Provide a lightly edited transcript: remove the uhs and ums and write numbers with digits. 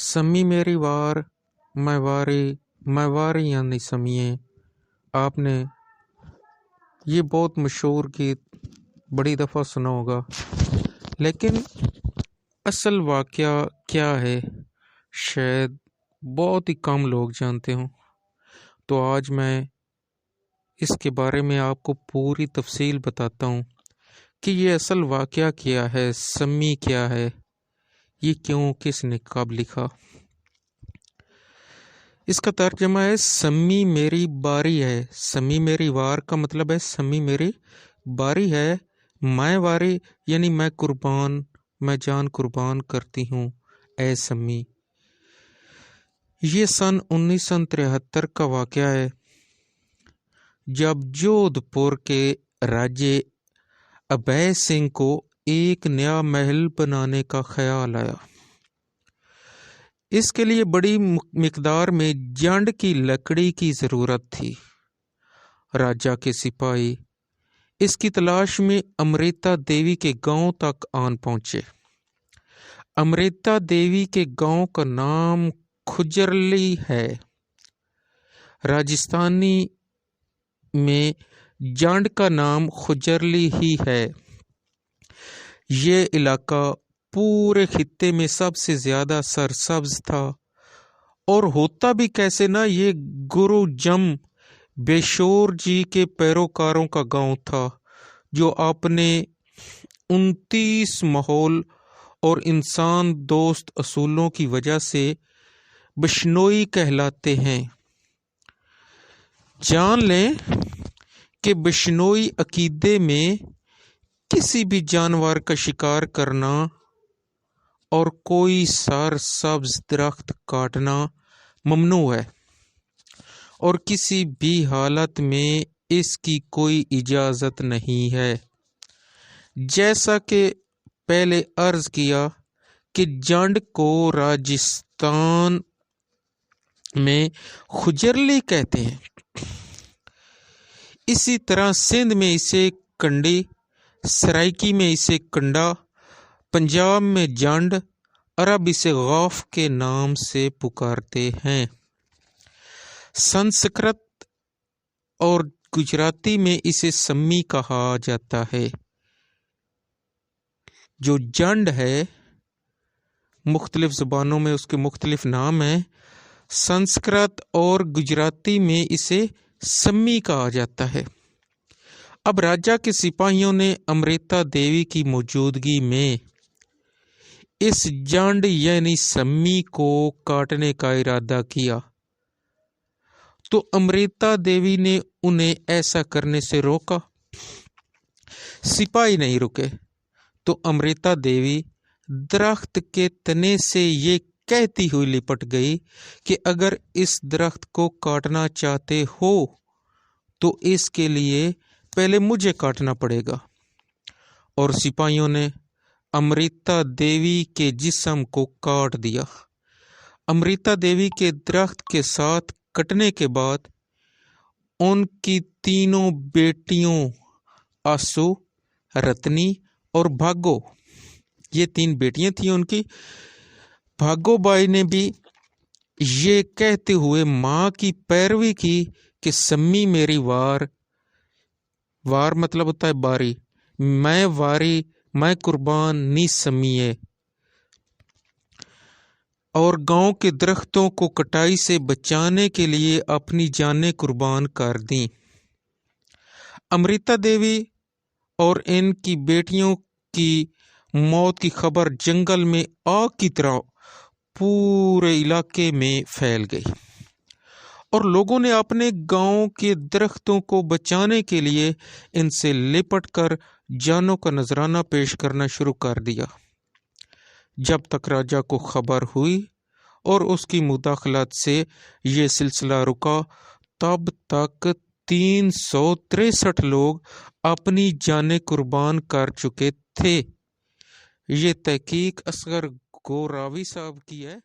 سمی میری وار میں واری یعنی سمیے۔ آپ نے یہ بہت مشہور گیت بڑی دفعہ سنا ہوگا، لیکن اصل واقعہ کیا ہے شاید بہت ہی کم لوگ جانتے ہوں۔ تو آج میں اس کے بارے میں آپ کو پوری تفصیل بتاتا ہوں کہ یہ اصل واقعہ کیا ہے، سمی کیا ہے، یہ کیوں، کس نے کب لکھا۔ اس کا ترجمہ ہے سمی میری باری ہے۔ سمی میری وار کا مطلب ہے سمی میری باری ہے، میں واری یعنی میں قربان، میں جان قربان کرتی ہوں اے سمی۔ یہ سن 1973 کا واقعہ ہے، جب جودھ پور کے راجے ابے سنگھ کو ایک نیا محل بنانے کا خیال آیا۔ اس کے لیے بڑی مقدار میں جنڈ کی لکڑی کی ضرورت تھی۔ راجا کے سپاہی اس کی تلاش میں امرتا دیوی کے گاؤں تک آن پہنچے۔ امرتا دیوی کے گاؤں کا نام کھجرلی ہے۔ راجستھانی میں جانڈ کا نام کھجرلی ہی ہے۔ یہ علاقہ پورے خطے میں سب سے زیادہ سرسبز تھا، اور ہوتا بھی کیسے نا، یہ گرو جم بیشور جی کے پیروکاروں کا گاؤں تھا، جو اپنے 29 ماحول اور انسان دوست اصولوں کی وجہ سے بشنوئی کہلاتے ہیں۔ جان لیں کہ بشنوئی عقیدے میں کسی بھی جانور کا شکار کرنا اور کوئی سرسبز درخت کاٹنا ممنوع ہے، اور کسی بھی حالت میں اس کی کوئی اجازت نہیں ہے۔ جیسا کہ پہلے عرض کیا کہ جانڈ کو راجستھان میں کھجرلی کہتے ہیں، اسی طرح سندھ میں اسے کنڈی، سرائکی میں اسے کنڈا، پنجاب میں جانڈ، عرب اسے غوف کے نام سے پکارتے ہیں۔ سنسکرت اور گجراتی میں اسے سمی کہا جاتا ہے۔ جو جانڈ ہے، مختلف زبانوں میں اس کے مختلف نام ہیں۔ سنسکرت اور گجراتی میں اسے سمی کہا جاتا ہے۔ اب راجا کے سپاہیوں نے امرتا دیوی کی موجودگی میں اس جانڈ یعنی سمی کو کاٹنے کا ارادہ کیا، تو امرتا دیوی نے انہیں ایسا کرنے سے روکا۔ سپاہی نہیں رکے تو امرتا دیوی درخت کے تنے سے یہ کہتی ہوئی لپٹ گئی کہ اگر اس درخت کو کاٹنا چاہتے ہو تو اس کے لیے پہلے مجھے کاٹنا پڑے گا، اور سپاہیوں نے امرتا دیوی کے جسم کو کاٹ دیا۔ امرتا دیوی کے درخت کے ساتھ کٹنے کے بعد ان کی تینوں بیٹیوں آسو، رتنی اور بھاگو، یہ 3 بیٹیاں تھیں ان کی، بھاگو بائی نے بھی یہ کہتے ہوئے ماں کی پیروی کی کہ سمی میری وار، وار مطلب ہوتا ہے باری، میں واری، میں قربان نی سمیے، اور گاؤں کے درختوں کو کٹائی سے بچانے کے لیے اپنی جانیں قربان کر دیں۔ امرتا دیوی اور ان کی بیٹیوں کی موت کی خبر جنگل میں آگ کی طرح پورے علاقے میں پھیل گئی، اور لوگوں نے اپنے گاؤں کے درختوں کو بچانے کے لیے ان سے لپٹ کر جانوں کا نذرانہ پیش کرنا شروع کر دیا۔ جب تک راجا کو خبر ہوئی اور اس کی مداخلت سے یہ سلسلہ رکا، تب تک 363 لوگ اپنی جانیں قربان کر چکے تھے۔ یہ تحقیق اصغر گوراوی صاحب کی ہے۔